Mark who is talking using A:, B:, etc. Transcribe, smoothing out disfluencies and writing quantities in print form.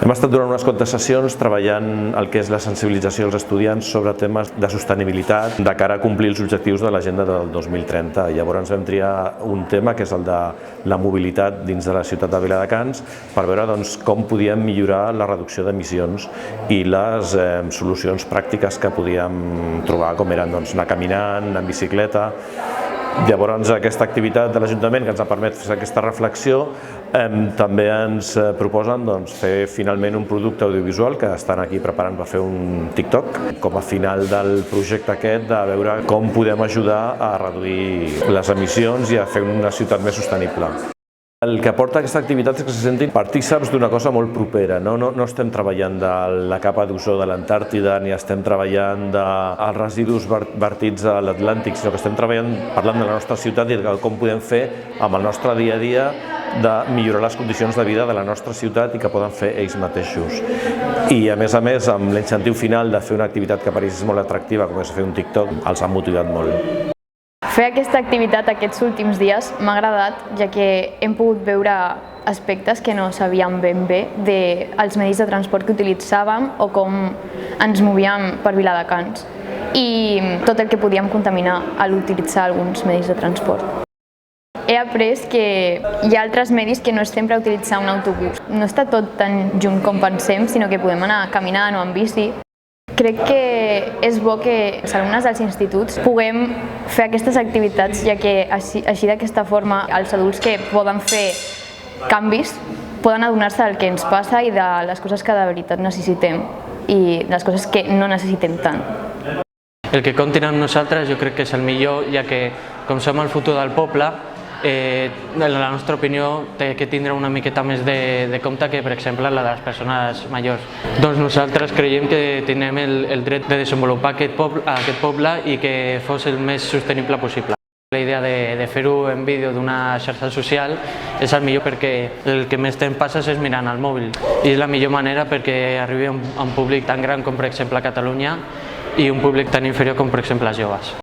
A: Hem estat durant unes quantes sessions treballant el que és la sensibilització dels estudiants sobre temes de sostenibilitat de cara a complir els objectius de l'agenda del 2030. Llavors vam triar un tema que és el de la mobilitat dins de la ciutat de Viladecans per veure com podíem millorar la reducció d'emissions i les solucions pràctiques que podíem trobar, com eren anar caminant, en bicicleta. Llavors aquesta activitat de l'Ajuntament que ens ha permès fer aquesta reflexió també ens proposen fer finalment un producte audiovisual que estan aquí preparant per fer un TikTok com a final del projecte aquest de veure com podem ajudar a reduir les emissions i a fer una ciutat més sostenible. El que aporta aquesta activitat és que se sentin partícips d'una cosa molt propera. No estem treballant de la capa d'ozó de l'Antàrtida ni estem treballant dels residus vertits a l'Atlàntic, sinó que estem parlant de la nostra ciutat i de com podem fer amb el nostre dia a dia de millorar les condicions de vida de la nostra ciutat i que poden fer ells mateixos. I a més, amb l'incentiu final de fer una activitat que per ells és molt atractiva, com és fer un TikTok, els ha motivat molt.
B: Fer aquesta activitat aquests últims dies m'ha agradat, ja que hem pogut veure aspectes que no sabíem ben bé dels medis de transport que utilitzàvem o com ens movíem per Viladecans i tot el que podíem contaminar a l'utilitzar alguns medis de transport. He après que hi ha altres medis que no és sempre utilitzar un autobús. No està tot tan junt com pensem, sinó que podem anar caminant o en bici. Crec que és bo que els alumnes dels instituts puguem fer aquestes activitats, ja que així d'aquesta forma els adults que poden fer canvis poden adonar-se del que ens passa i de les coses que de veritat necessitem i les coses que no necessitem tant.
C: El que comptin amb nosaltres jo crec que és el millor, ja que com som el futur del poble, la nostra opinió té que tindre una miqueta més de compte que, per exemple, la de les persones majors. Doncs nosaltres creiem que tenim el dret de desenvolupar aquest poble i que fos el més sostenible possible. La idea de fer-ho en vídeo d'una xarxa social és el millor perquè el que més temps passes és mirant el mòbil i és la millor manera perquè arribi a un públic tan gran com, per exemple, Catalunya i un públic tan inferior com, per exemple, els joves.